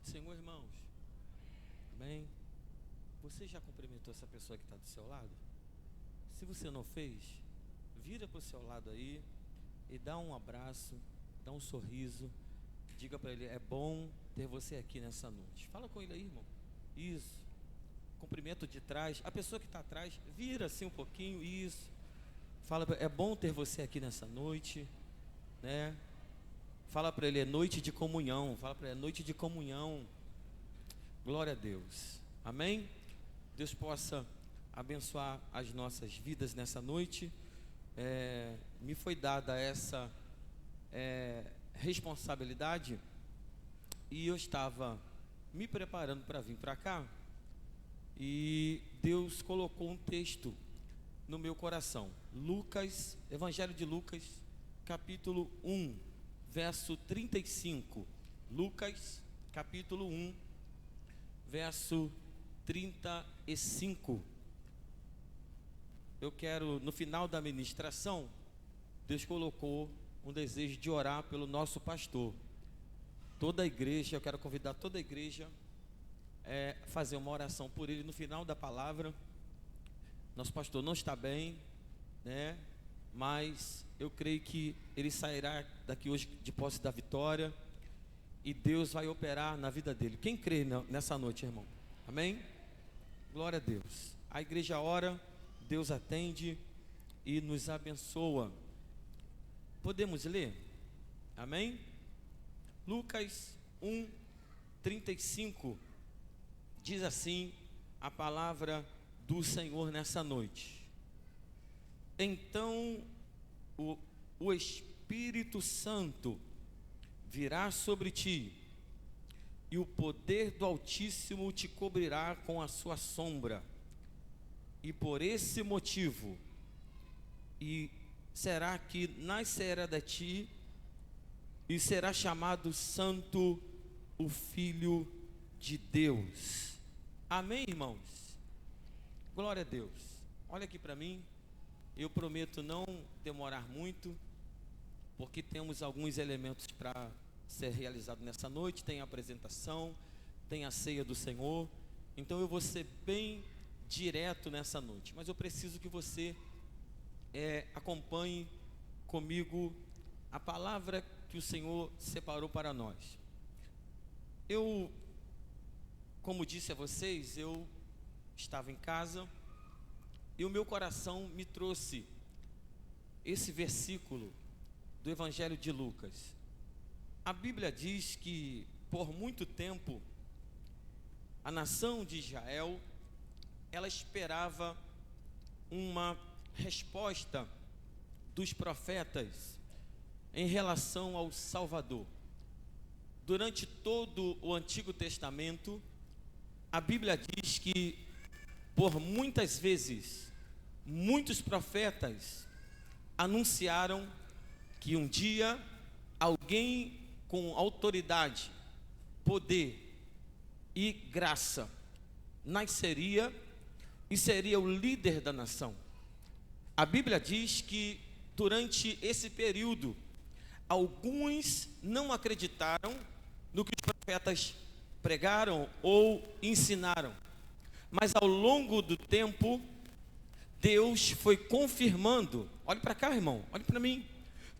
do Senhor, irmãos. Amém? Você já cumprimentou essa pessoa que está do seu lado? Se você não fez, vira para o seu lado aí e dá um abraço, dá um sorriso. Diga para ele: é bom ter você aqui nessa noite. Fala com ele aí, irmão. Isso. Cumprimento de trás. A pessoa que está atrás, vira assim um pouquinho. Isso. Fala para ele: é bom ter você aqui nessa noite, né? Fala para ele: é noite de comunhão. Fala para ele: é noite de comunhão. Glória a Deus. Amém? Deus possa abençoar as nossas vidas nessa noite. Me foi dada essa responsabilidade e eu estava me preparando para vir para cá e Deus colocou um texto no meu coração. Lucas, Evangelho de Lucas, capítulo 1, verso 35. Lucas, capítulo 1, verso 35. Eu quero, no final da ministração, Deus colocou um desejo de orar pelo nosso pastor. Toda a igreja, eu quero convidar toda a igreja a fazer uma oração por ele no final da palavra. Nosso pastor não está bem, né? Mas eu creio que ele sairá daqui hoje de posse da vitória e Deus vai operar na vida dele. Quem crê nessa noite, irmão? Amém? Glória a Deus. A igreja ora, Deus atende e nos abençoa. Podemos ler? Amém? Lucas 1, 35 diz assim a palavra do Senhor nessa noite: então o Espírito Santo virá sobre ti, e o poder do Altíssimo te cobrirá com a sua sombra, e por esse motivo será que nascerá de ti, e será chamado Santo o Filho de Deus. Amém, irmãos? Glória a Deus. Olha aqui para mim. Eu prometo não demorar muito, porque temos alguns elementos para ser realizado nessa noite. Tem a apresentação, tem a ceia do Senhor. Então eu vou ser bem direto nessa noite, mas eu preciso que você acompanhe comigo a palavra que o Senhor separou para nós. Eu, como disse a vocês, eu estava em casa e o meu coração me trouxe esse versículo do Evangelho de Lucas. A Bíblia diz que por muito tempo a nação de Israel, ela esperava uma resposta dos profetas em relação ao Salvador. Durante todo o Antigo Testamento, a Bíblia diz que por muitas vezes, muitos profetas anunciaram que um dia alguém com autoridade, poder e graça nasceria e seria o líder da nação. A Bíblia diz que durante esse período, alguns não acreditaram no que os profetas pregaram ou ensinaram, mas ao longo do tempo, Deus foi confirmando. Olhe para cá, irmão, olhe para mim.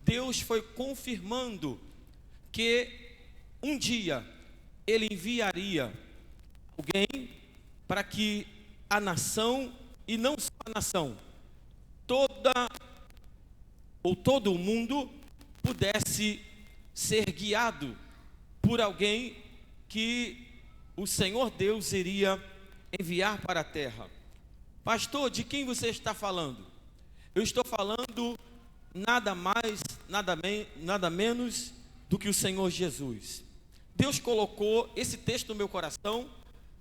Deus foi confirmando que um dia Ele enviaria alguém para que a nação, e não só a nação, todo o mundo pudesse ser guiado por alguém que o Senhor Deus iria enviar para a terra. Pastor, de quem você está falando? Eu estou falando nada mais, nada menos do que o Senhor Jesus. Deus colocou esse texto no meu coração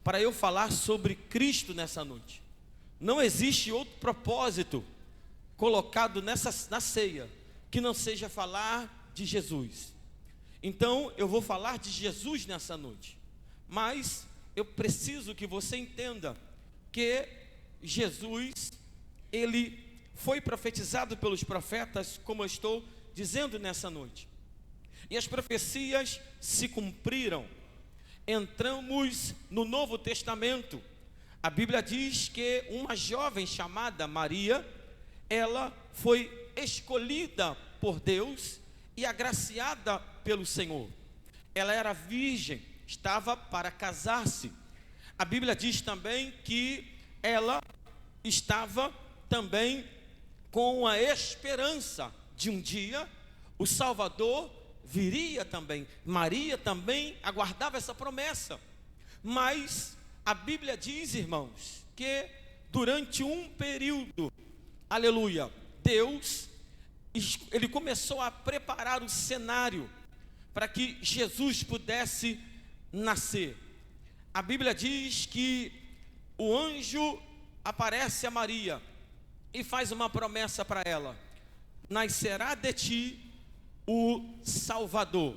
para eu falar sobre Cristo nessa noite. Não existe outro propósito colocado na ceia que não seja falar de Jesus. Então eu vou falar de Jesus nessa noite, mas eu preciso que você entenda que Jesus, ele foi profetizado pelos profetas, como eu estou dizendo nessa noite, e as profecias se cumpriram. entramos no Novo Testamento. A Bíblia diz que uma jovem chamada Maria, ela foi escolhida por Deus e agraciada pelo Senhor. Ela era virgem, estava para casar-se. A Bíblia diz também que ela estava também com a esperança de um dia o Salvador viria também. Maria também aguardava essa promessa. Mas a Bíblia diz, irmãos, que durante um período, aleluia, Deus, ele começou a preparar o cenário para que Jesus pudesse nascer. A Bíblia diz que o anjo aparece a Maria e faz uma promessa para ela: nascerá de ti o Salvador,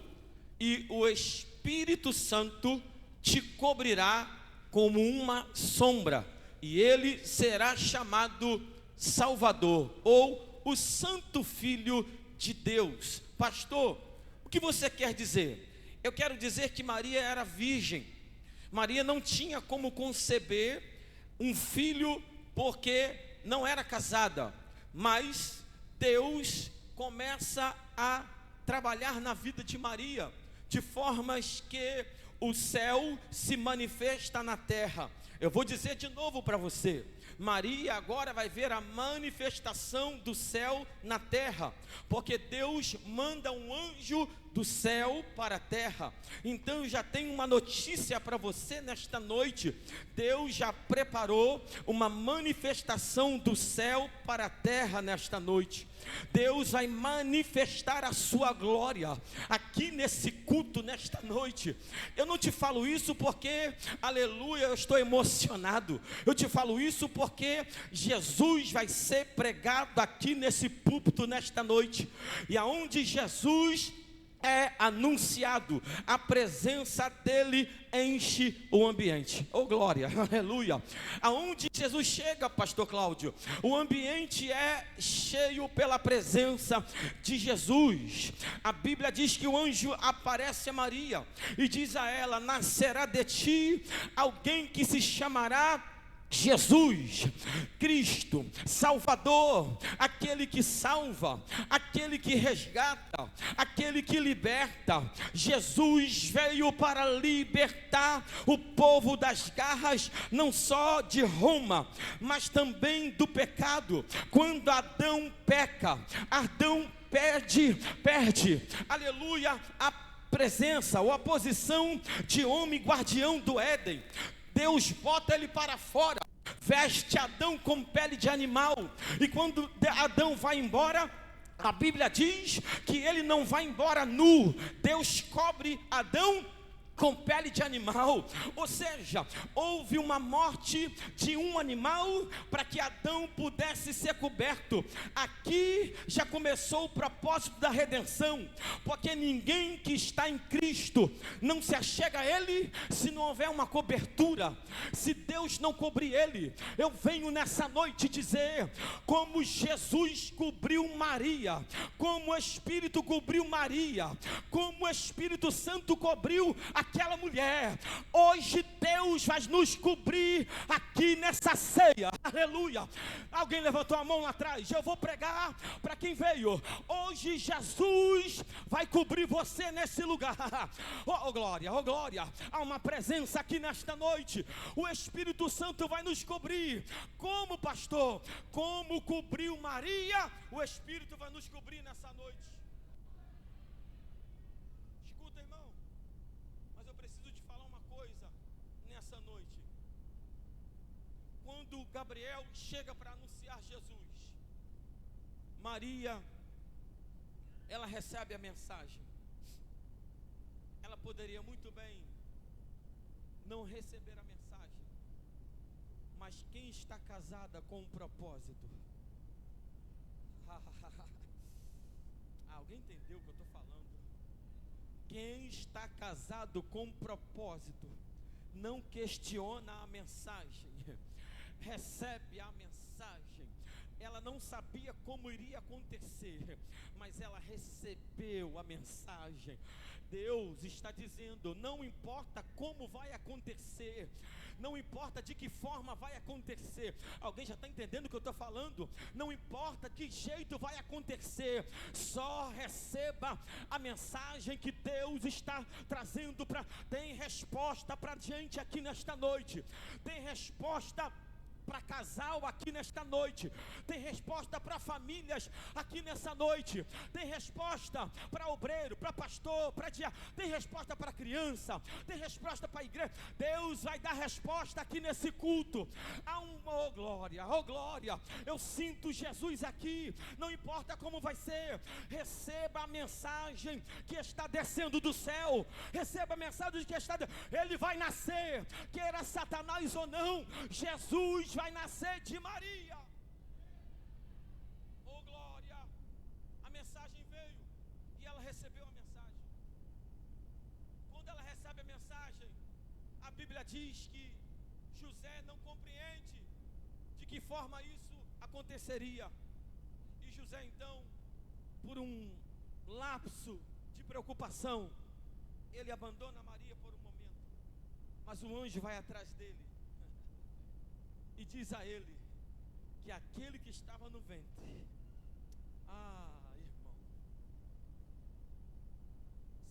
e o Espírito Santo te cobrirá como uma sombra, e ele será chamado Salvador, ou o Santo Filho de Deus. Pastor, o que você quer dizer? Eu quero dizer que Maria era virgem. Maria não tinha como conceber um filho porque não era casada, mas Deus começa a trabalhar na vida de Maria, de formas que o céu se manifesta na terra. Eu vou dizer de novo para você: Maria agora vai ver a manifestação do céu na terra, porque Deus manda um anjo do céu para a terra. Então eu já tenho uma notícia para você nesta noite: Deus já preparou uma manifestação do céu para a terra nesta noite. Deus vai manifestar a sua glória aqui nesse culto nesta noite. Eu não te falo isso porque, aleluia, eu estou emocionado. Eu te falo isso porque Jesus vai ser pregado aqui nesse púlpito nesta noite. E aonde Jesus é anunciado, a presença dele enche o ambiente. Oh glória, aleluia. Aonde Jesus chega, pastor Cláudio, o ambiente é cheio pela presença de Jesus. A Bíblia diz que o anjo aparece a Maria e diz a ela: nascerá de ti alguém que se chamará Jesus, Cristo, Salvador, aquele que salva, aquele que resgata, aquele que liberta. Jesus veio para libertar o povo das garras, não só de Roma, mas também do pecado. Quando Adão peca, Adão perde, aleluia, a presença ou a posição de homem guardião do Éden. Deus bota ele para fora, veste Adão com pele de animal, e quando Adão vai embora, a Bíblia diz que ele não vai embora nu. Deus cobre Adão com pele de animal, ou seja, houve uma morte de um animal para que Adão pudesse ser coberto. Aqui já começou o propósito da redenção, porque ninguém que está em Cristo não se achega a Ele se não houver uma cobertura, se Deus não cobrir Ele. Eu venho nessa noite dizer, como Jesus cobriu Maria, como o Espírito cobriu Maria, como o Espírito Santo cobriu aquela mulher, hoje Deus vai nos cobrir aqui nessa ceia, aleluia. Alguém levantou a mão lá atrás? Eu vou pregar para quem veio. Hoje Jesus vai cobrir você nesse lugar. Oh glória, oh glória. Há uma presença aqui nesta noite. O Espírito Santo vai nos cobrir. Como, pastor? Como cobriu Maria, o Espírito vai nos cobrir nessa noite. Quando Gabriel chega para anunciar Jesus, Maria, ela recebe a mensagem. Ela poderia muito bem não receber a mensagem, mas quem está casada com um propósito, alguém entendeu o que eu estou falando? Quem está casado com um propósito não questiona a mensagem, recebe a mensagem. ela não sabia como iria acontecer, mas ela recebeu a mensagem. Deus está dizendo: não importa como vai acontecer, não importa de que forma vai acontecer. Alguém já está entendendo o que eu estou falando? Não importa que jeito vai acontecer, só receba a mensagem que Deus está trazendo para. Tem resposta para a gente aqui nesta noite, tem resposta para casal aqui nesta noite, tem resposta para famílias aqui nessa noite, tem resposta para obreiro, para pastor, para diácono, tem resposta para criança, tem resposta para a igreja. Deus vai dar resposta aqui nesse culto. Há oh glória, eu sinto Jesus aqui, não importa como vai ser, receba a mensagem que está descendo do céu, receba a mensagem que está, ele vai nascer, queira Satanás ou não, Jesus vai nascer de Maria. Oh glória, a mensagem veio e ela recebeu a mensagem. Quando ela recebe a mensagem, a Bíblia diz que José não compreende de que forma isso aconteceria. E José então, por um lapso de preocupação, ele abandona Maria por um momento, mas o anjo vai atrás dele e diz a ele que aquele que estava no ventre, irmão,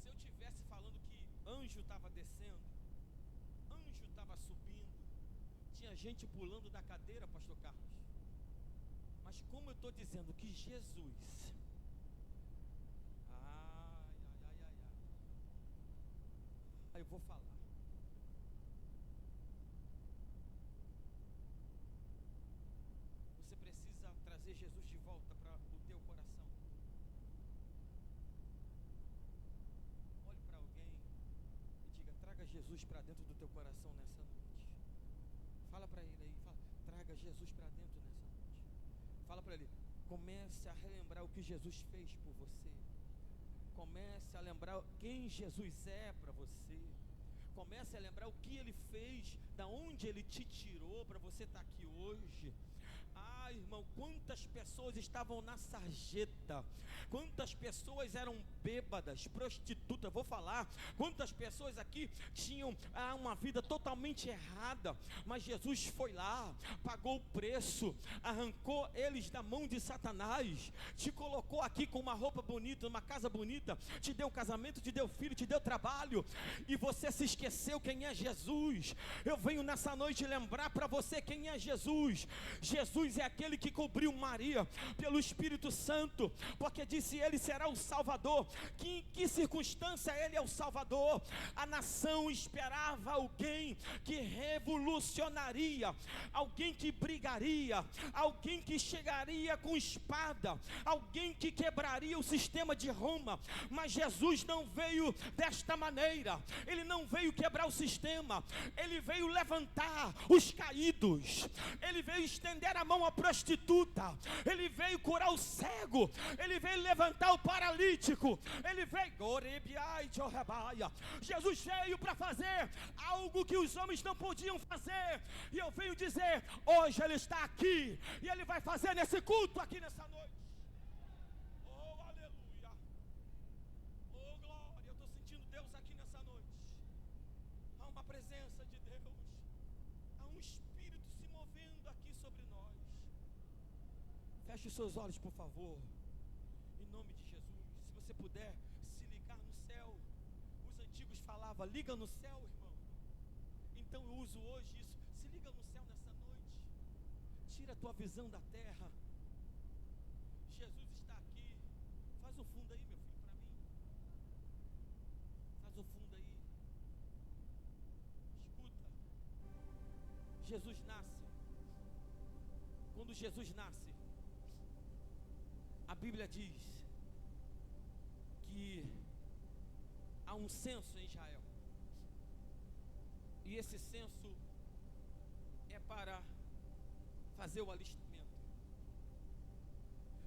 se eu tivesse falando que anjo estava descendo, anjo estava subindo, tinha gente pulando da cadeira, pastor Carlos. Mas como eu estou dizendo que Jesus, aí eu vou falar. Você precisa trazer Jesus de volta para o teu coração. Olhe para alguém e diga: traga Jesus para dentro do teu coração nessa noite. Fala para ele aí, fala: traga Jesus para dentro nessa noite. Fala para ele: comece a relembrar o que Jesus fez por você. Comece a lembrar quem Jesus é para você. Comece a lembrar o que Ele fez, da onde Ele te tirou para você estar aqui hoje. Irmão, quantas pessoas estavam na sarjeta, quantas pessoas eram bêbadas, prostitutas, vou falar, quantas pessoas aqui tinham uma vida totalmente errada, mas Jesus foi lá, pagou o preço, arrancou eles da mão de Satanás, te colocou aqui com uma roupa bonita, uma casa bonita, te deu casamento, te deu filho, te deu trabalho, e você se esqueceu quem é Jesus. Eu venho nessa noite lembrar para você quem é Jesus. Jesus é aquele que cobriu Maria pelo Espírito Santo, porque disse: ele será o Salvador. Em que circunstância ele é o Salvador? A nação esperava alguém que revolucionaria, alguém que brigaria, alguém que chegaria com espada, alguém que quebraria o sistema de Roma. Mas Jesus não veio desta maneira, ele não veio quebrar o sistema, ele veio levantar os caídos, ele veio estender a mão à prostituta, ele veio curar o cego, ele veio levantar o paralítico, ele veio, Jesus veio para fazer algo que os homens não podiam fazer, e eu venho dizer, hoje ele está aqui, e ele vai fazer nesse culto aqui nessa noite. Oh aleluia, oh glória, eu estou sentindo Deus aqui nessa noite. Há uma presença de Deus, há um Espírito se movendo aqui sobre nós. Feche os seus olhos, por favor, em nome de Jesus. Se você puder se ligar no céu, os antigos falavam: liga no céu, irmão. Então eu uso hoje isso: se liga no céu nessa noite, tira a tua visão da terra. Jesus está aqui. Faz um fundo aí, meu filho, para mim. Faz um fundo aí. Escuta, Jesus nasce. Quando Jesus nasce, a Bíblia diz que há um censo em Israel, e esse censo é para fazer o alistamento.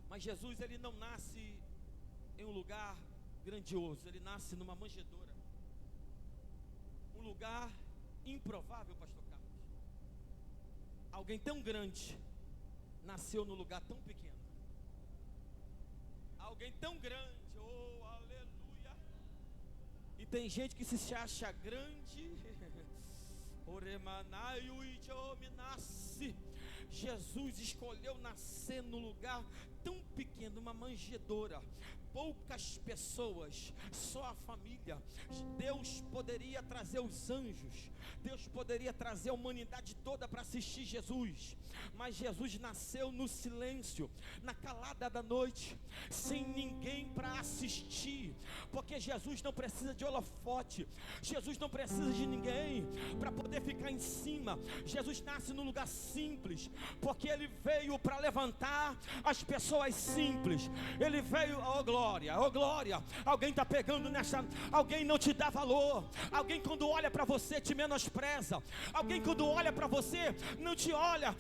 Mas Jesus, ele não nasce em um lugar grandioso, ele nasce numa manjedoura, um lugar improvável, pastor Carlos. Alguém tão grande nasceu num lugar tão pequeno. Alguém tão grande, oh aleluia. E tem gente que se acha grande. Jesus escolheu nascer num lugar tão pequeno, uma manjedoura. Poucas pessoas, só a família. Deus poderia trazer os anjos, Deus poderia trazer a humanidade toda para assistir Jesus, mas Jesus nasceu no silêncio, na calada da noite, sem ninguém para assistir, porque Jesus não precisa de holofote, Jesus não precisa de ninguém para poder ficar em cima. Jesus nasce num lugar simples, porque Ele veio para levantar as pessoas simples. Ele veio, oh glória, oh glória. Alguém está pegando nessa, alguém não te dá valor, alguém quando olha para você te menospreza, alguém quando olha para você não te olha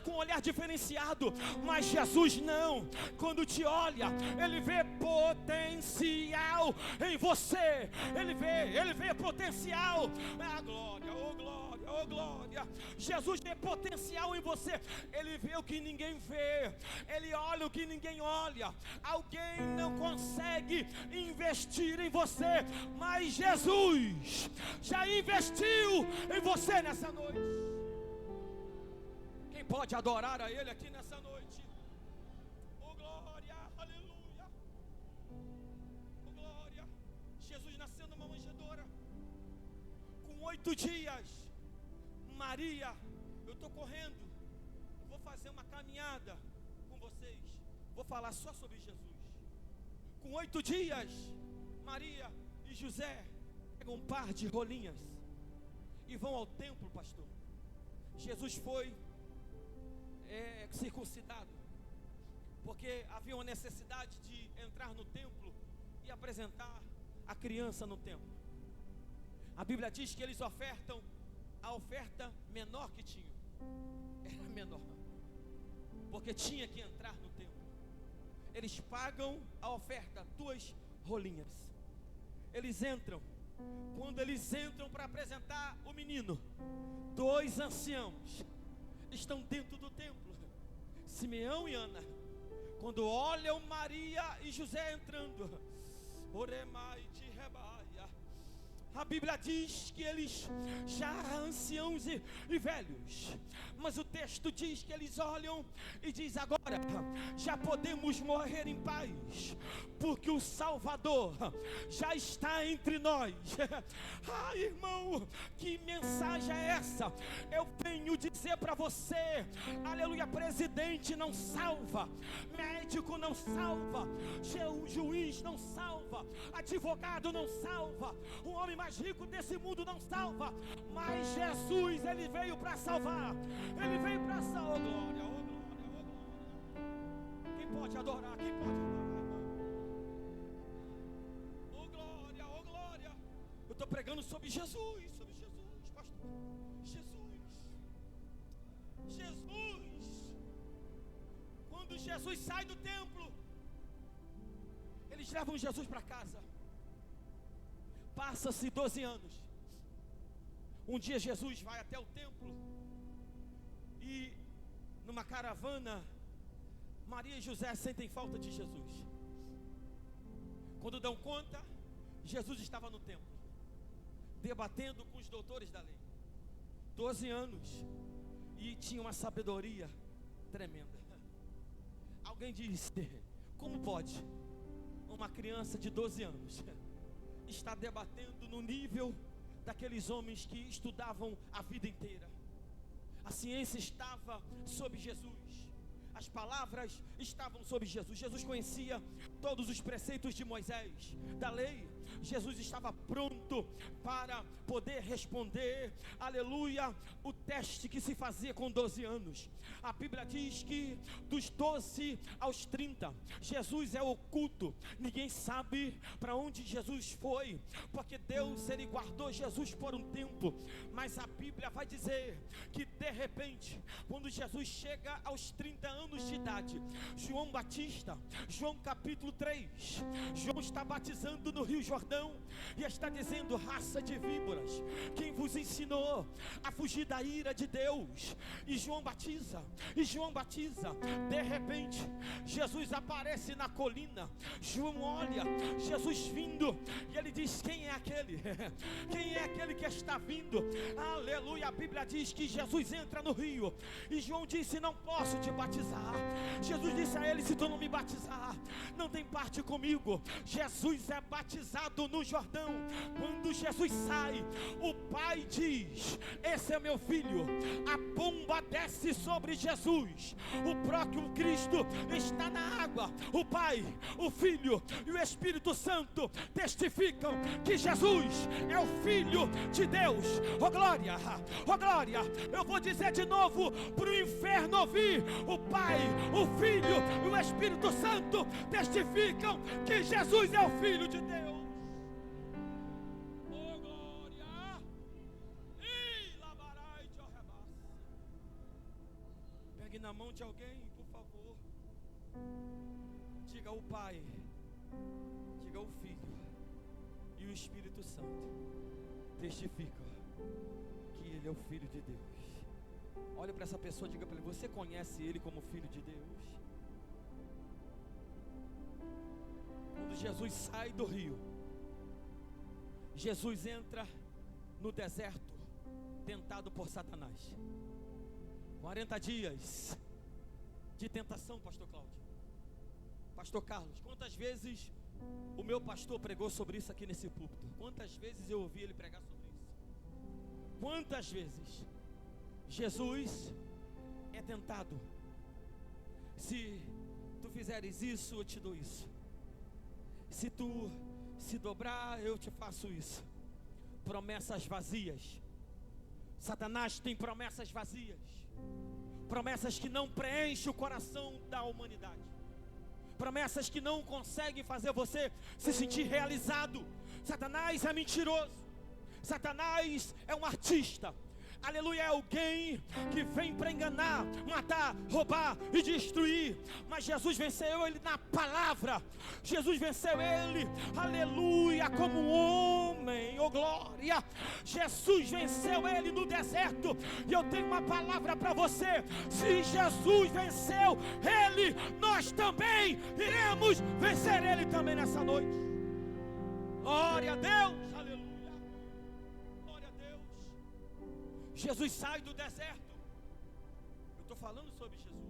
com um olhar diferenciado, mas Jesus não, quando te olha, Ele vê potencial em você, Ele vê potencial, ah glória, oh glória, oh glória. Jesus vê potencial em você, Ele vê o que ninguém vê, Ele olha o que ninguém olha. Alguém não consegue investir em você, mas Jesus já investiu em você nessa noite. Quem pode adorar a Ele aqui nessa noite? Oh glória, aleluia. Oh glória. Jesus nasceu numa manjedoura. Com 8 dias, Maria, eu estou correndo, vou fazer uma caminhada com vocês, vou falar só sobre Jesus. Com 8 dias, Maria e José pegam um par de rolinhas e vão ao templo, pastor. Jesus foi circuncidado, porque havia uma necessidade de entrar no templo e apresentar a criança no templo. A Bíblia diz que eles ofertam a oferta menor que tinham, era menor, porque tinha que entrar no templo. Eles pagam a oferta, 2 rolinhas. Eles entram. Quando eles entram para apresentar o menino, 2 anciãos estão dentro do templo, Simeão e Ana. Quando olham Maria e José entrando, a Bíblia diz que eles já anciãos e velhos, mas o texto diz que eles olham e diz: agora já podemos morrer em paz, porque o Salvador já está entre nós. Ah, irmão, que mensagem é essa? Eu venho dizer para você, aleluia, presidente não salva, médico não salva, juiz não salva, advogado não salva, o homem mais rico desse mundo não salva, mas Jesus, Ele veio para salvar, Ele veio para salvar. Oh glória, oh glória, oh glória. Quem pode adorar? Quem pode adorar, irmão? Oh glória, oh glória. Eu estou pregando sobre Jesus, pastor. Jesus. Quando Jesus sai do templo, eles levam Jesus para casa. Passa-se 12 anos. Um dia Jesus vai até o templo e numa caravana, Maria e José sentem falta de Jesus. Quando dão conta, Jesus estava no templo, debatendo com os doutores da lei. 12 anos e tinha uma sabedoria tremenda. Alguém disse: como pode uma criança de 12 anos está debatendo no nível daqueles homens que estudavam a vida inteira? A ciência estava sobre Jesus, as palavras estavam sobre Jesus. Jesus conhecia todos os preceitos de Moisés, da lei. Jesus estava pronto para poder responder, aleluia, o teste que se fazia com 12 anos. A Bíblia diz que dos 12 aos 30, Jesus é oculto, ninguém sabe para onde Jesus foi, porque Deus, Ele guardou Jesus por um tempo. Mas a Bíblia vai dizer que de repente, quando Jesus chega aos 30 anos de idade, João Batista, João capítulo 3, João está batizando no Rio Jordão e está dizendo: raça de víboras, quem vos nos ensinou a fugir da ira de Deus. E João batiza. De repente, Jesus aparece na colina. João olha Jesus vindo e ele diz: quem é aquele? Quem é aquele que está vindo? Aleluia. A Bíblia diz que Jesus entra no rio e João disse: não posso te batizar. Jesus disse a ele: se tu não me batizar, não tem parte comigo. Jesus é batizado no Jordão. Quando Jesus sai, o Pai diz: esse é meu filho. A pomba desce sobre Jesus. O próprio Cristo está na água. O Pai, o Filho e o Espírito Santo testificam que Jesus é o Filho de Deus. Oh glória, oh glória. Eu vou dizer de novo para o inferno ouvir: o Pai, o Filho e o Espírito Santo testificam que Jesus é o Filho de Deus. Oh glória. Pegue na mão de alguém, por favor. Diga: o Pai, diga: o Filho e o Espírito Santo testificam que Ele é o Filho de Deus. Olha para essa pessoa, diga para ele: você conhece Ele como Filho de Deus? Quando Jesus sai do rio, Jesus entra no deserto, tentado por Satanás. 40 dias de tentação, pastor Cláudio. Pastor Carlos, quantas vezes o meu pastor pregou sobre isso aqui nesse púlpito? Quantas vezes eu ouvi ele pregar sobre isso? Quantas vezes Jesus é tentado? Se tu fizeres isso, eu te dou isso. Se tu se dobrar, eu te faço isso. Promessas vazias. Satanás tem promessas vazias, promessas que não preenchem o coração da humanidade, promessas que não conseguem fazer você se sentir realizado. Satanás é mentiroso. Satanás é um artista. Aleluia, é alguém que vem para enganar, matar, roubar e destruir. Mas Jesus venceu ele na palavra. Jesus venceu ele, aleluia, como um homem, oh glória. Jesus venceu ele no deserto. E eu tenho uma palavra para você: se Jesus venceu ele, nós também iremos vencer ele também nessa noite. Glória a Deus. Jesus sai do deserto. Eu estou falando sobre Jesus.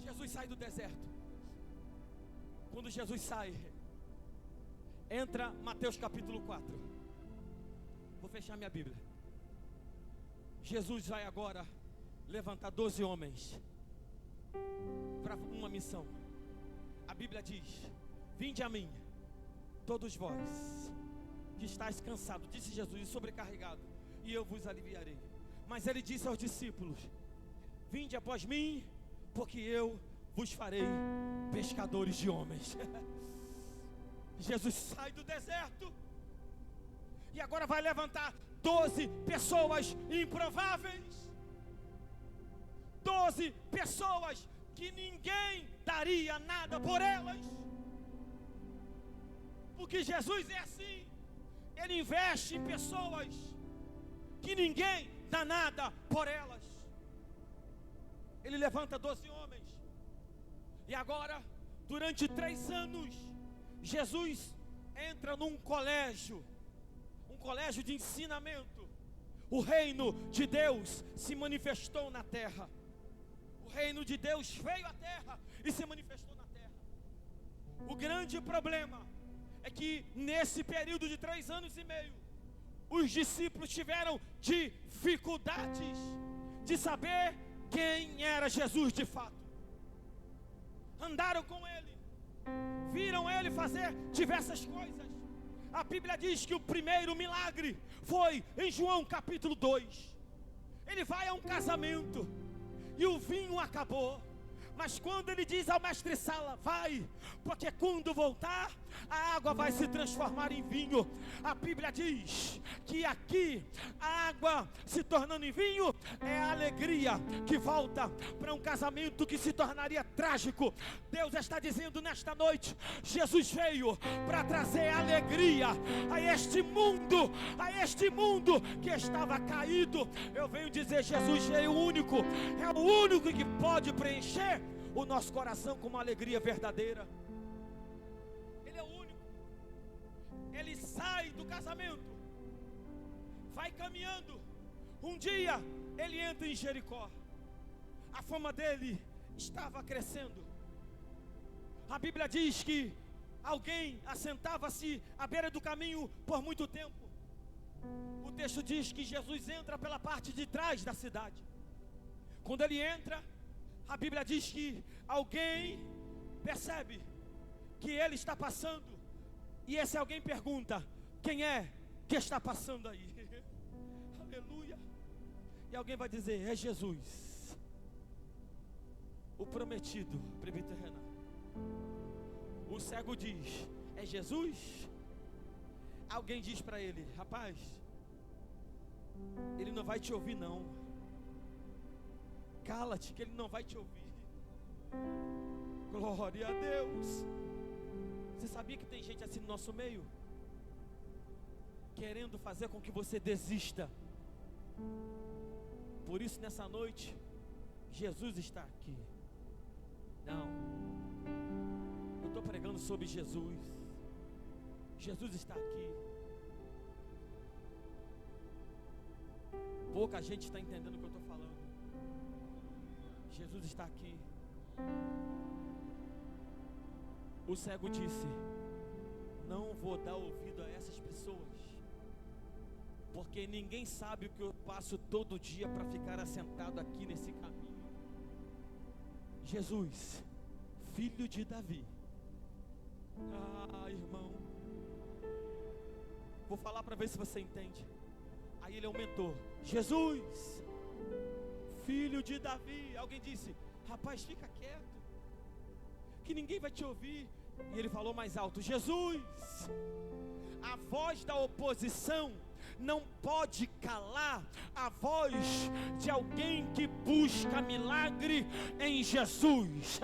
Jesus sai do deserto. Quando Jesus sai, entra Mateus capítulo 4. Vou fechar minha Bíblia. Jesus vai agora levantar 12 homens para uma missão. A Bíblia diz: vinde a mim, todos vós que estáis cansados, disse Jesus, e sobrecarregado, e eu vos aliviarei. Mas ele disse aos discípulos: vinde após mim, porque eu vos farei pescadores de homens. Jesus sai do deserto e agora vai levantar 12 pessoas improváveis, 12 pessoas que ninguém daria nada por elas. Porque Jesus é assim. Ele investe em pessoas que ninguém dá nada por elas. Ele levanta 12 homens. E agora, durante 3 anos, Jesus entra num colégio, um colégio de ensinamento. O reino de Deus se manifestou na terra. O reino de Deus veio à terra e se manifestou na terra. O grande problema é que nesse período de 3 anos e meio, os discípulos tiveram dificuldades de saber quem era Jesus de fato. Andaram com ele, viram ele fazer diversas coisas. A Bíblia diz que o primeiro milagre foi em João capítulo 2. Ele vai a um casamento e o vinho acabou. Mas quando ele diz ao mestre Sala, vai, porque quando voltar, a água vai se transformar em vinho. A Bíblia diz que aqui, a água se tornando em vinho, é a alegria que volta para um casamento que se tornaria trágico. Deus está dizendo nesta noite, Jesus veio para trazer alegria a este mundo que estava caído. Eu venho dizer, Jesus é o único que pode preencher o nosso coração com uma alegria verdadeira. Ele é o único. Ele sai do casamento, vai caminhando. Um dia ele entra em Jericó. A fama dele estava crescendo. A Bíblia diz que alguém assentava-se à beira do caminho por muito tempo. O texto diz que Jesus entra pela parte de trás da cidade. Quando ele entra, a Bíblia diz que alguém percebe que ele está passando, e esse alguém pergunta: quem é que está passando aí? Aleluia. E alguém vai dizer: é Jesus, o prometido, presbítero Renan. O cego diz: é Jesus? Alguém diz para ele: rapaz, ele não vai te ouvir não. Cala-te que ele não vai te ouvir. Glória a Deus. Você sabia que tem gente assim no nosso meio? Querendo fazer com que você desista. Por isso nessa noite, Jesus está aqui. Não, eu estou pregando sobre Jesus. Jesus está aqui. Pouca gente está entendendo o que eu estou falando. Jesus está aqui. O cego disse: não vou dar ouvido a essas pessoas, porque ninguém sabe o que eu passo todo dia para ficar assentado aqui nesse caminho. Jesus, filho de Davi. Ah, irmão, vou falar para ver se você entende. Aí ele aumentou: Jesus, filho de Davi. Alguém disse: rapaz, fica quieto, que ninguém vai te ouvir. E ele falou mais alto: Jesus. A voz da oposição não pode calar a voz de alguém que busca milagre em Jesus.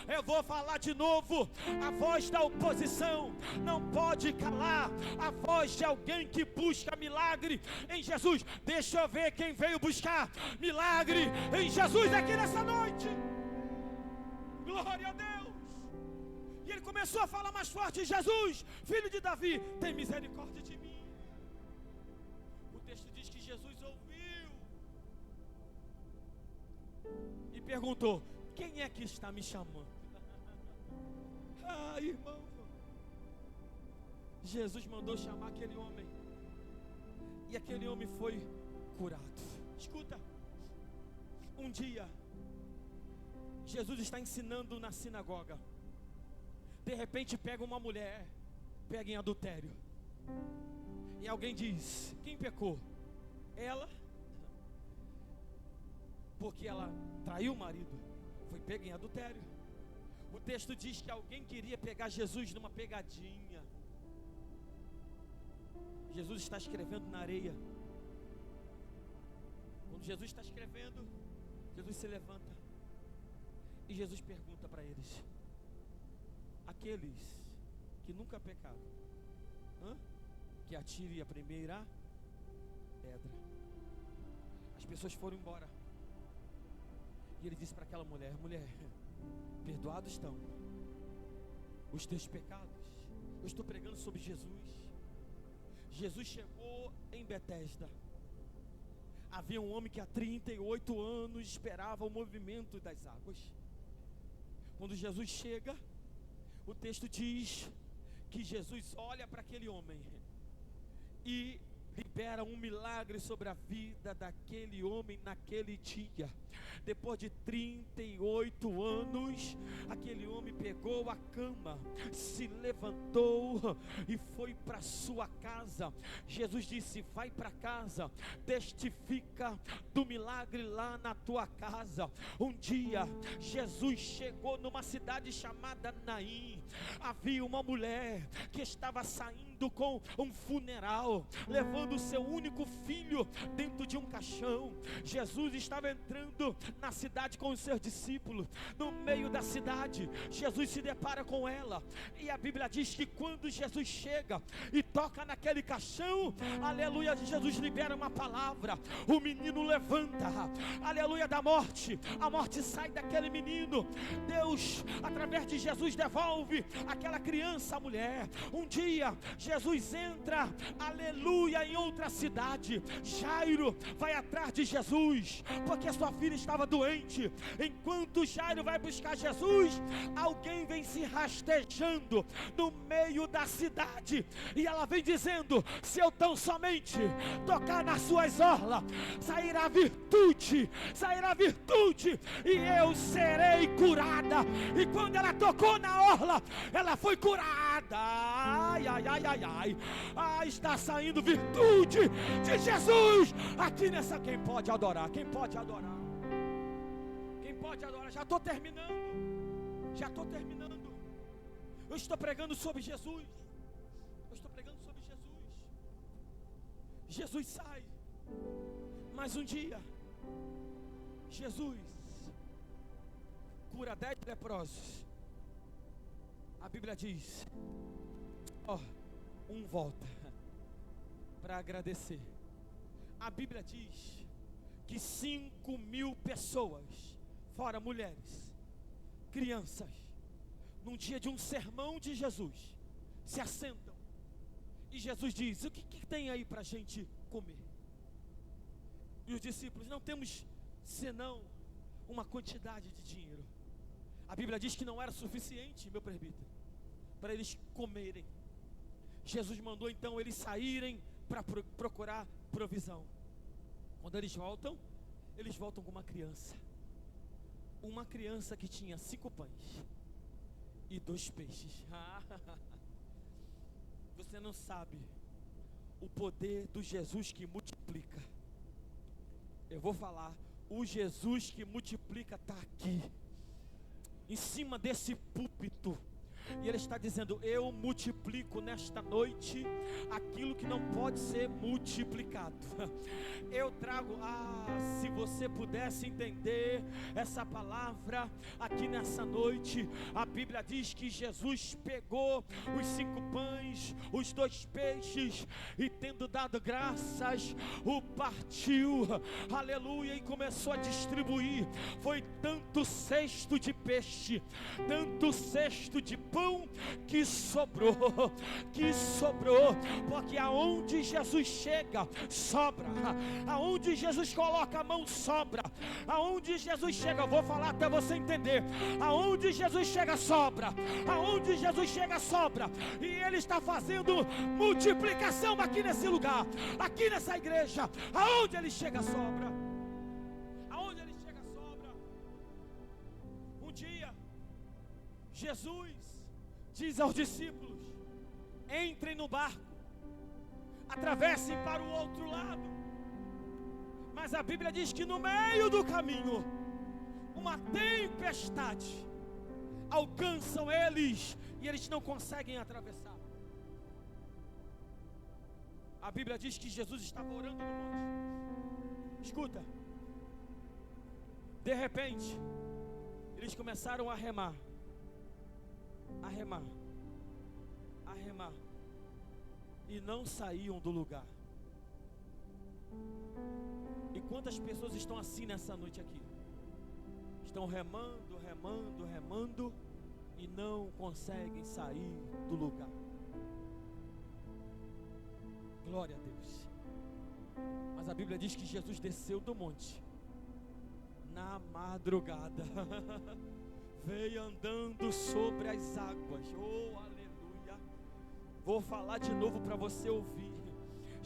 Eu vou falar de novo: a voz da oposição não pode calar a voz de alguém que busca milagre em Jesus. Deixa eu ver quem veio buscar milagre em Jesus aqui nessa noite. Glória a Deus. E ele começou a falar mais forte: Jesus, filho de Davi, tem misericórdia de mim. O texto diz que Jesus ouviu e perguntou: quem é que está me chamando? Ah, irmão, Jesus mandou chamar aquele homem, e aquele homem foi curado. Escuta, um dia Jesus está ensinando na sinagoga. De repente pega uma mulher, pega em adultério. E alguém diz: quem pecou? Ela, porque ela traiu o marido, foi pega em adultério. O texto diz que alguém queria pegar Jesus numa pegadinha. Jesus está escrevendo na areia. Quando Jesus está escrevendo, Jesus se levanta e Jesus pergunta para eles: aqueles que nunca pecaram, que atire a primeira pedra. As pessoas foram embora. E ele disse para aquela mulher: mulher, perdoados estão os teus pecados. Eu estou pregando sobre Jesus. Jesus chegou em Betesda. Havia um homem que há 38 anos esperava o movimento das águas. Quando Jesus chega, o texto diz que Jesus olha para aquele homem e libera um milagre sobre a vida daquele homem naquele dia. Depois de 38 anos, aquele homem pegou a cama, se levantou e foi para sua casa. Jesus disse: vai para casa, testifica do milagre lá na tua casa. Um dia, Jesus chegou numa cidade chamada Naim. Havia uma mulher que estava saindo com um funeral, levando o seu único filho dentro de um caixão. Jesus estava entrando na cidade com os seus discípulos. No meio da cidade, Jesus se depara com ela, e a Bíblia diz que quando Jesus chega e toca naquele caixão, aleluia, Jesus libera uma palavra. O menino levanta, aleluia, da morte. A morte sai daquele menino. Deus, através de Jesus, devolve aquela criança à mulher. Um dia Jesus entra, aleluia, em outra cidade. Jairo vai atrás de Jesus, porque sua filha estava doente. Enquanto Jairo vai buscar Jesus, alguém vem se rastejando no meio da cidade, e ela vem dizendo: se eu tão somente tocar nas suas orlas, sairá virtude, e eu serei curada. E quando ela tocou na orla, ela foi curada. Ai, ai, ai, ai, ai. Ah, está saindo virtude de Jesus aqui nessa. Quem pode adorar? Quem pode adorar? Quem pode adorar? Já estou terminando. Eu estou pregando sobre Jesus. Jesus sai. Mas um dia, Jesus cura 10 leprosos. A Bíblia diz: um volta para agradecer. A Bíblia diz que 5.000 pessoas, fora mulheres, crianças, num dia de um sermão de Jesus, se assentam. E Jesus diz: o que tem aí para a gente comer? E os discípulos: não temos senão uma quantidade de dinheiro. A Bíblia diz que não era suficiente, meu presbítero, para eles comerem. Jesus mandou então eles saírem para procurar provisão. Quando eles voltam com uma criança. Uma criança que tinha 5 pães e 2 peixes. Você não sabe o poder do Jesus que multiplica. Eu vou falar: o Jesus que multiplica está aqui, em cima desse púlpito. E Ele está dizendo: eu multiplico nesta noite aquilo que não pode ser multiplicado. Eu trago, se você pudesse entender essa palavra aqui nessa noite. A Bíblia diz que Jesus pegou os 5 pães, os 2 peixes, e tendo dado graças, o partiu, aleluia, e começou a distribuir. Foi tanto cesto de peixe, tanto cesto de pão, que sobrou, porque aonde Jesus chega, sobra. Aonde Jesus coloca a mão, sobra. Aonde Jesus chega, eu vou falar até você entender. Aonde Jesus chega, sobra. Aonde Jesus chega, sobra. E Ele está fazendo multiplicação aqui nesse lugar, aqui nessa igreja. Aonde Ele chega, sobra. Aonde Ele chega, sobra. Um dia, Jesus diz aos discípulos: entrem no barco, atravessem para o outro lado. Mas a Bíblia diz que no meio do caminho, uma tempestade alcançam eles, e eles não conseguem atravessar. A Bíblia diz que Jesus estava orando no monte. Escuta. De repente, eles começaram a remar, e não saíam do lugar. E quantas pessoas estão assim nessa noite aqui? Estão remando, e não conseguem sair do lugar. Glória a Deus. Mas a Bíblia diz que Jesus desceu do monte na madrugada. Veio andando sobre as águas. Oh, aleluia. Vou falar de novo para você ouvir.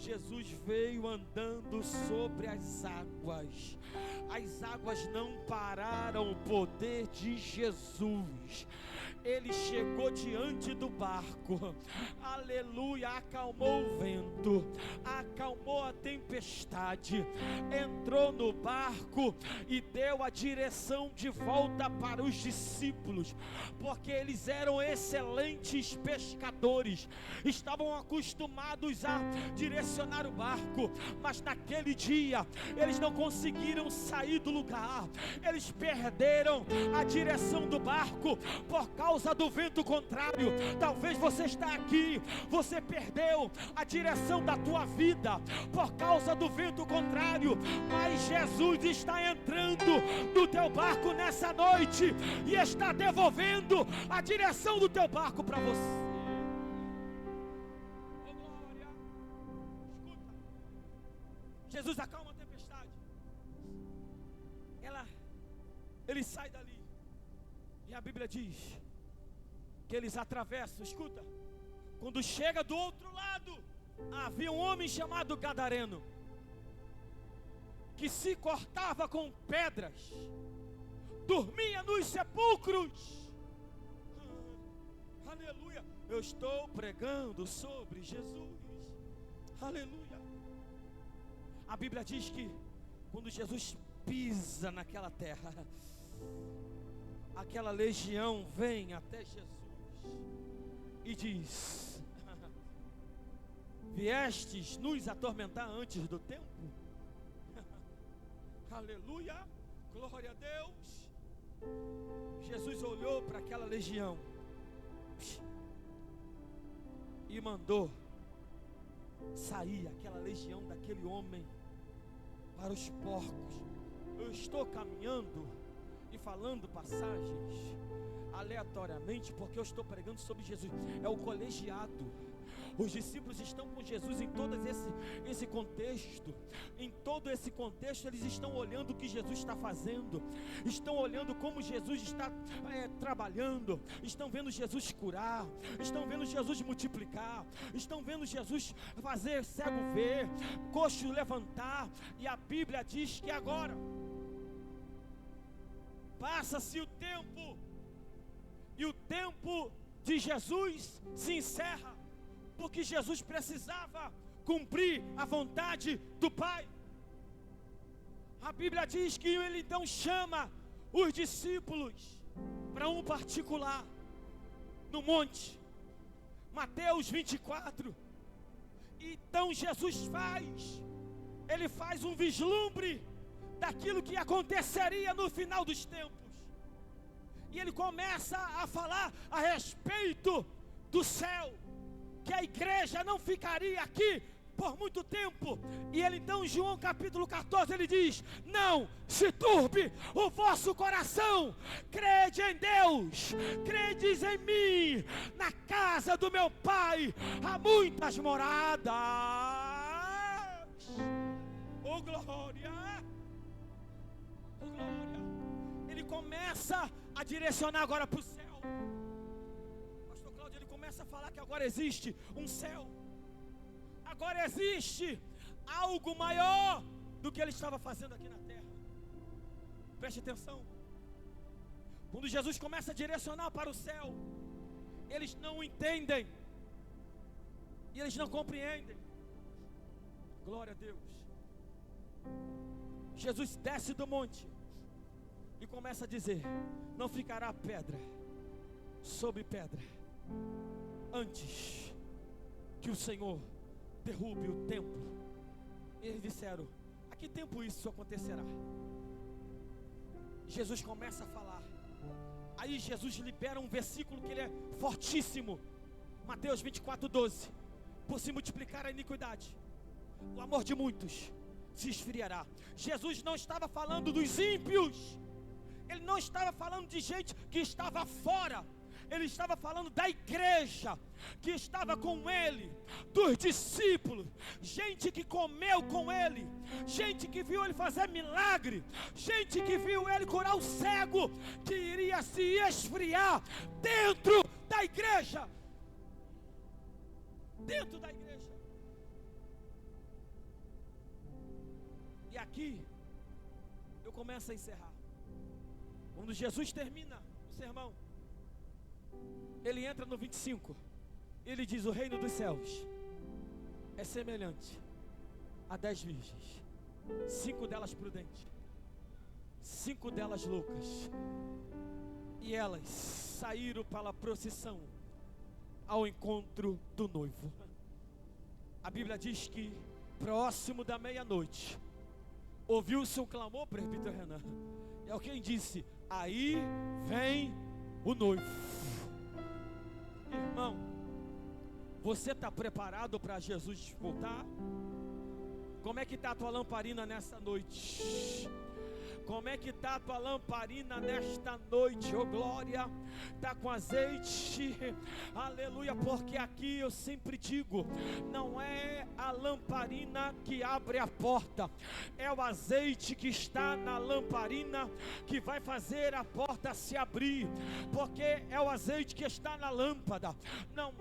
Jesus veio andando sobre as águas. As águas não pararam o poder de Jesus. Ele chegou diante do barco, aleluia, acalmou o vento, acalmou a tempestade, entrou no barco e deu a direção de volta para os discípulos, porque eles eram excelentes pescadores, estavam acostumados a direcionar o barco, mas naquele dia eles não conseguiram sair do lugar, eles perderam a direção do barco por causa do vento contrário. Talvez você está aqui, você perdeu a direção da tua vida por causa do vento contrário, mas Jesus está entrando no teu barco nessa noite e está devolvendo a direção do teu barco para você. Oh, glória! Escuta, Jesus acalma a tempestade, ele sai dali e a Bíblia diz que eles atravessam. Escuta, quando chega do outro lado, havia um homem chamado Gadareno, que se cortava com pedras, dormia nos sepulcros. Aleluia, eu estou pregando sobre Jesus. Aleluia. A Bíblia diz que quando Jesus pisa naquela terra, aquela legião vem até Jesus e diz: viestes nos atormentar antes do tempo? Aleluia, glória a Deus. Jesus olhou para aquela legião e mandou sair aquela legião daquele homem para os porcos. Eu estou caminhando e falando passagens aleatoriamente, porque eu estou pregando sobre Jesus. É o colegiado. Os discípulos estão com Jesus em todo esse contexto. Em todo esse contexto, eles estão olhando o que Jesus está fazendo, estão olhando como Jesus está trabalhando, estão vendo Jesus curar, estão vendo Jesus multiplicar, estão vendo Jesus fazer cego ver, coxo levantar. E a Bíblia diz que agora passa-se o tempo, e o tempo de Jesus se encerra, porque Jesus precisava cumprir a vontade do Pai. A Bíblia diz que ele então chama os discípulos para um particular no monte, Mateus 24. Então Jesus ele faz um vislumbre daquilo que aconteceria no final dos tempos. E ele começa a falar a respeito do céu, que a igreja não ficaria aqui por muito tempo. E ele então, em João capítulo 14, ele diz: não se turbe o vosso coração, crede em Deus, credes em mim. Na casa do meu Pai há muitas moradas. Oh glória, oh glória. Ele começa a direcionar agora para o céu. Pastor Cláudio, ele começa a falar que agora existe um céu, agora existe algo maior do que ele estava fazendo aqui na terra. Preste atenção. Quando Jesus começa a direcionar para o céu, eles não entendem e eles não compreendem. Glória a Deus. Jesus desce do monte e começa a dizer: não ficará pedra sobre pedra antes que o Senhor derrube o templo. E eles disseram: a que tempo isso acontecerá? Jesus começa a falar. Aí Jesus libera um versículo que ele é fortíssimo, Mateus 24:12. Por se multiplicar a iniquidade, o amor de muitos se esfriará. Jesus não estava falando dos ímpios, ele não estava falando de gente que estava fora, ele estava falando da igreja que estava com ele, dos discípulos, gente que comeu com ele, gente que viu ele fazer milagre, gente que viu ele curar o cego, que iria se esfriar dentro da igreja. Dentro da igreja. aqui eu começo a encerrar. Quando Jesus termina o sermão, ele entra no 25. Ele diz: o reino dos céus é semelhante a 10 virgens, 5 delas prudentes, 5 delas loucas, e elas saíram para a procissão ao encontro do noivo. A Bíblia diz que próximo da meia-noite ouviu-se um clamor, presbítero Renan, é alguém disse: aí vem o noivo. Irmão, você está preparado para Jesus voltar? Como é que está a tua lamparina nessa noite? Como é que está a tua lamparina nesta noite, oh glória? Está com azeite, aleluia, porque aqui eu sempre digo, não é a lamparina que abre a porta, é o azeite que está na lamparina que vai fazer a porta se abrir, porque é o azeite que está na lâmpada, não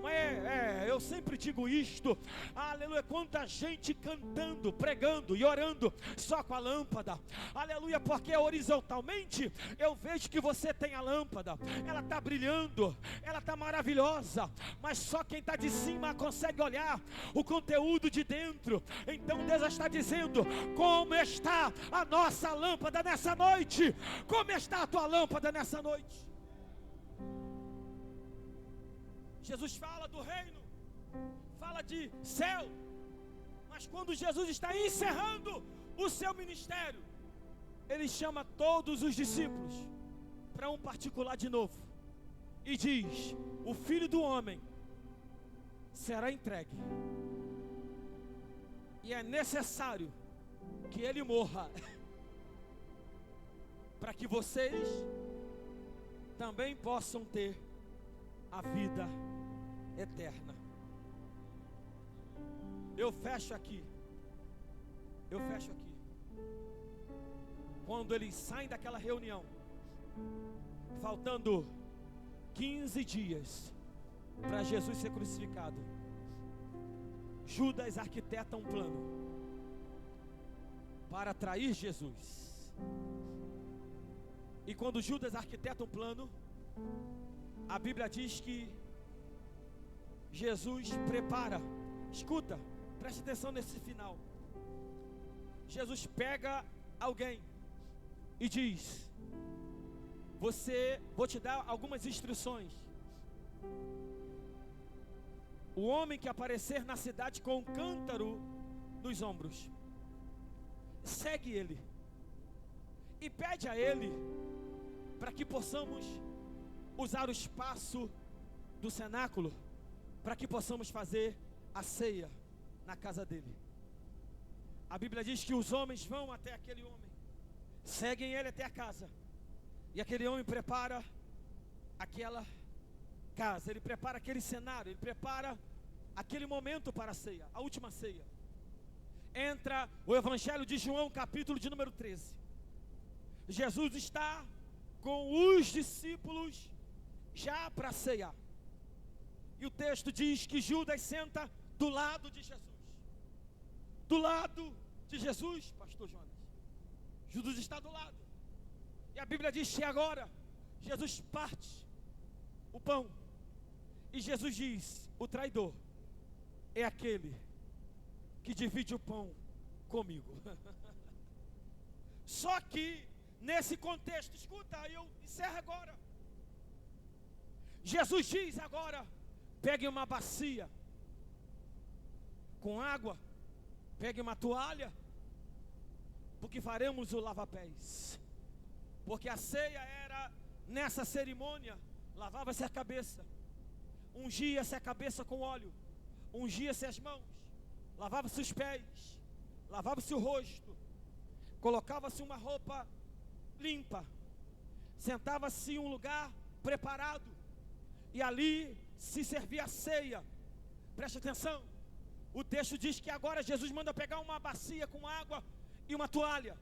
eu sempre digo isto, aleluia, quanta gente cantando, pregando e orando só com a lâmpada, aleluia, porque horizontalmente eu vejo que você tem a lâmpada, ela está brilhando, ela está maravilhosa, mas só quem está de cima consegue olhar o conteúdo de dentro. Então Deus está dizendo: como está a nossa lâmpada nessa noite? Como está a tua lâmpada nessa noite? Jesus fala do reino, fala de céu, mas quando Jesus está encerrando o seu ministério, ele chama todos os discípulos para um particular de novo e diz: o Filho do Homem será entregue, e é necessário que ele morra para que vocês também possam ter a vida eterna. Eu fecho aqui. Quando eles saem daquela reunião, faltando 15 dias para Jesus ser crucificado, Judas arquiteta um plano para trair Jesus. E quando Judas arquiteta um plano, a Bíblia diz que Jesus prepara. Escuta, preste atenção nesse final. Jesus pega alguém e diz: vou te dar algumas instruções. O homem que aparecer na cidade com um cântaro nos ombros, segue ele e pede a ele para que possamos usar o espaço do cenáculo, para que possamos fazer a ceia na casa dele. A Bíblia diz que os homens vão até aquele homem, seguem ele até a casa, e aquele homem prepara aquela casa, ele prepara aquele cenário, ele prepara aquele momento para a ceia, a última ceia. Entra o Evangelho de João, capítulo de número 13. Jesus está com os discípulos já para ceiar, e o texto diz que Judas senta do lado de Jesus. Do lado de Jesus, pastor Jonas, Judas está do lado. E a Bíblia diz que agora Jesus parte o pão, e Jesus diz: o traidor é aquele que divide o pão comigo. Só que nesse contexto, escuta, eu encerro agora. Jesus diz agora: pegue uma bacia com água, pegue uma toalha, porque faremos o lava-pés. Porque a ceia era, nessa cerimônia, lavava-se a cabeça, ungia-se a cabeça com óleo, ungia-se as mãos, lavava-se os pés, lavava-se o rosto, colocava-se uma roupa limpa, sentava-se em um lugar preparado, e ali se servia a ceia. Preste atenção, o texto diz que agora Jesus manda pegar uma bacia com água e uma toalha.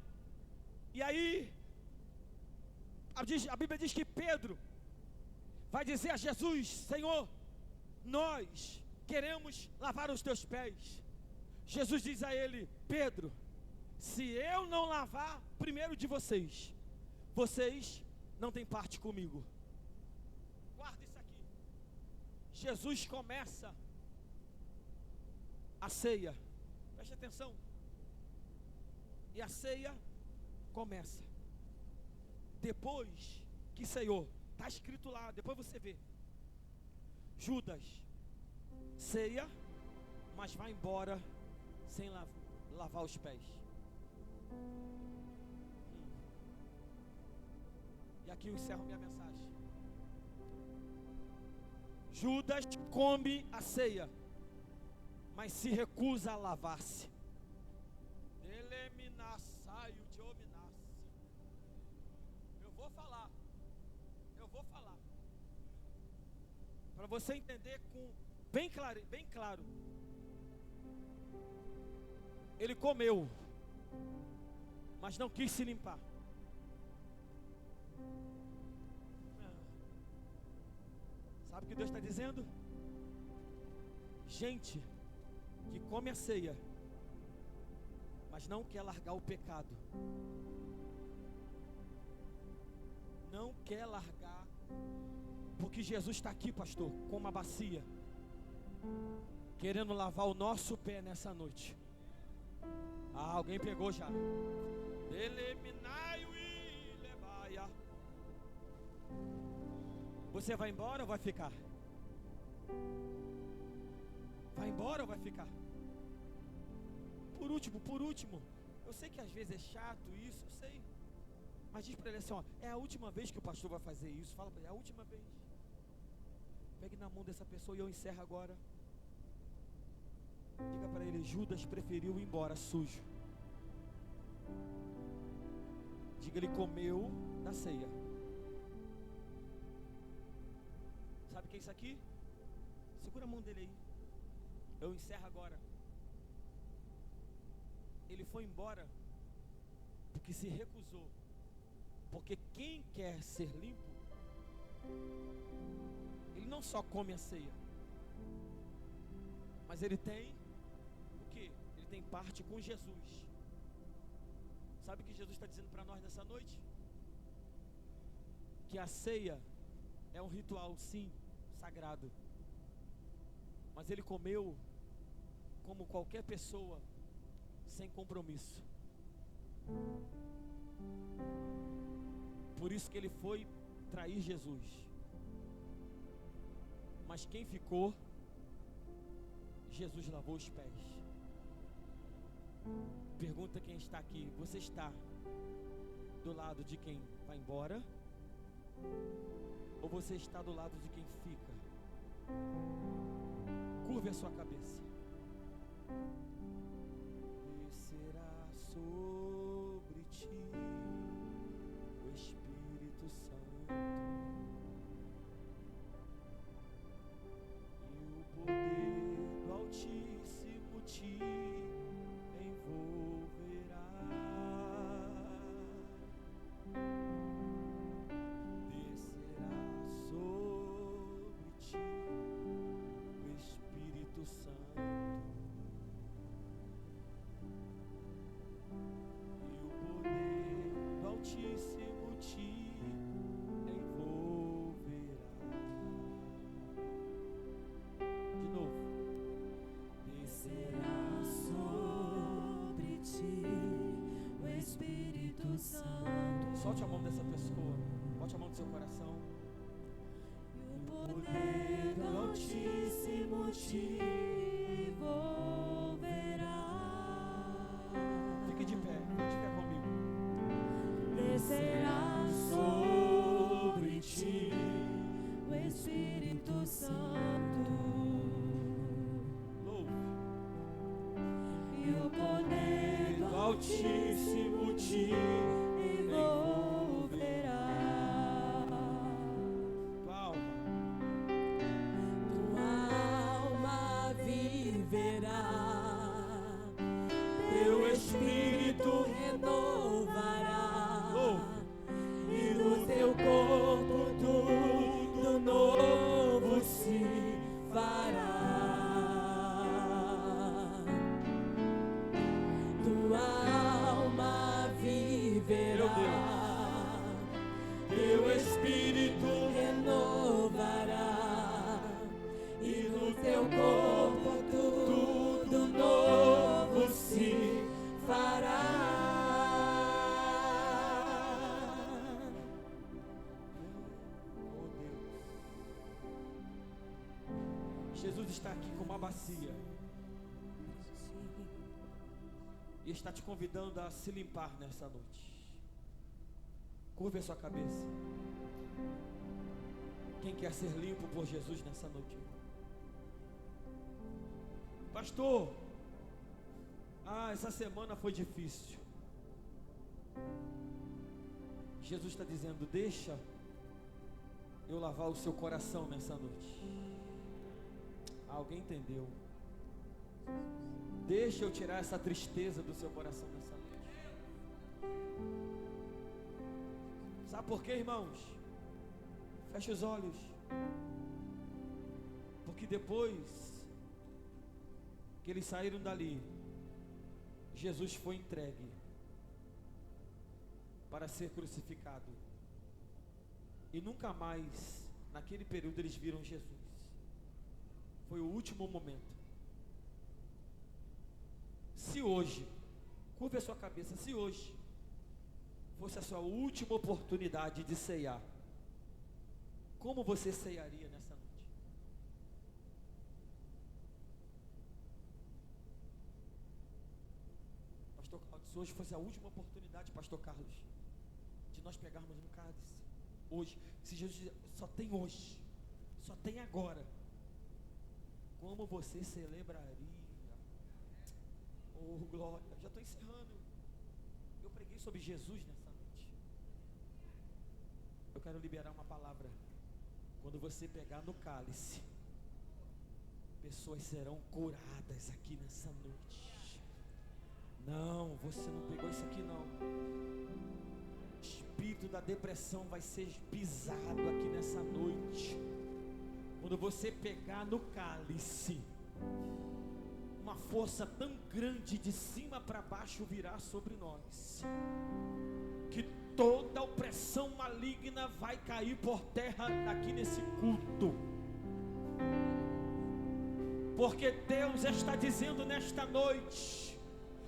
E aí a Bíblia diz que Pedro vai dizer a Jesus: Senhor, nós queremos lavar os teus pés. Jesus diz a ele: Pedro, Se eu não lavar primeiro de vocês, vocês não têm parte comigo. Guarda isso aqui. Jesus começa a ceia. Preste atenção. E a ceia começa. Depois que ceiou, está escrito lá, depois você vê. Judas ceia, mas vai embora sem lavar os pés. E aqui eu encerro minha mensagem. Judas come a ceia, mas se recusa a lavar-se. Eu vou falar. Para você entender bem claro. Ele comeu, mas não quis se limpar. Sabe o que Deus está dizendo? Gente que come a ceia, mas não quer largar o pecado. Não quer largar, porque Jesus está aqui, pastor, com uma bacia, querendo lavar o nosso pé nessa noite. Ah, alguém pegou já. Você vai embora ou vai ficar? Vai embora ou vai ficar? Por último, eu sei que às vezes é chato isso, eu sei. Mas diz para ele assim, ó, é a última vez que o pastor vai fazer isso. Fala para ele, é a última vez. Pegue na mão dessa pessoa e eu encerro agora. Diga para ele, Judas preferiu ir embora sujo. Diga, ele comeu da ceia. Sabe o que é isso aqui? Segura a mão dele aí. Eu encerro agora. Ele foi embora porque se recusou. Porque quem quer ser limpo, ele não só come a ceia, mas ele tem o quê? Ele tem parte com Jesus. Sabe o que Jesus está dizendo para nós nessa noite? Que a ceia é um ritual, sim, sagrado. Mas ele comeu como qualquer pessoa, sem compromisso. Por isso que ele foi trair Jesus. Mas quem ficou, Jesus lavou os pés. Pergunta quem está aqui. Você está do lado de quem vai embora? Ou você está do lado de quem fica? Curve a sua cabeça. Descerá sobre ti o Espírito Santo, e o poder do Altíssimo te envolverá. Descerá sobre ti o Espírito Santo, e o poder do Altíssimo te envolverá. De novo. Descerá sobre ti o Espírito Santo. Solte a mão dessa pessoa. Bote a mão no seu coração. E o poder do Altíssimo te envolverá. Fique de pé comigo. Descerá sobre ti o Espírito Santo. Louve. E o poder do Altíssimo te envolverá. Tua alma. Tua alma viverá, teu espírito renovará, e no teu corpo tudo novo se fará. Tua Jesus está aqui com uma bacia e está te convidando a se limpar nessa noite. Curva a sua cabeça. Quem quer ser limpo por Jesus nessa noite? Pastor, essa semana foi difícil. Jesus está dizendo: deixa eu lavar o seu coração nessa noite. Alguém entendeu? Deixa eu tirar essa tristeza do seu coração nessa noite. Sabe por quê, irmãos? Feche os olhos. Porque depois que eles saíram dali, Jesus foi entregue para ser crucificado. E nunca mais, naquele período, eles viram Jesus. Foi o último momento. Se hoje, curva a sua cabeça, se hoje fosse a sua última oportunidade de ceiar, como você ceiaria nessa noite? Pastor Carlos, se hoje fosse a última oportunidade, Pastor Carlos, de nós pegarmos no cálice, hoje, se Jesus diz, só tem hoje, só tem agora, como você celebraria? Oh, glória, já estou encerrando. Eu preguei sobre Jesus nessa noite. Eu quero liberar uma palavra. Quando você pegar no cálice, pessoas serão curadas aqui nessa noite. Não, você não pegou isso aqui não. O espírito da depressão vai ser pisado aqui nessa noite. Quando você pegar no cálice, uma força tão grande de cima para baixo virá sobre nós, que toda opressão maligna vai cair por terra aqui nesse culto. Porque Deus está dizendo nesta noite: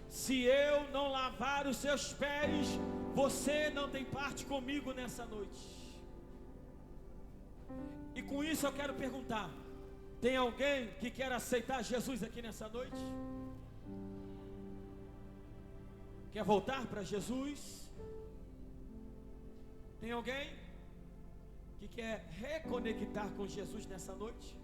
se eu não lavar os seus pés, você não tem parte comigo nessa noite. E com isso eu quero perguntar: tem alguém que quer aceitar Jesus aqui nessa noite? Quer voltar para Jesus? Tem alguém que quer reconectar com Jesus nessa noite?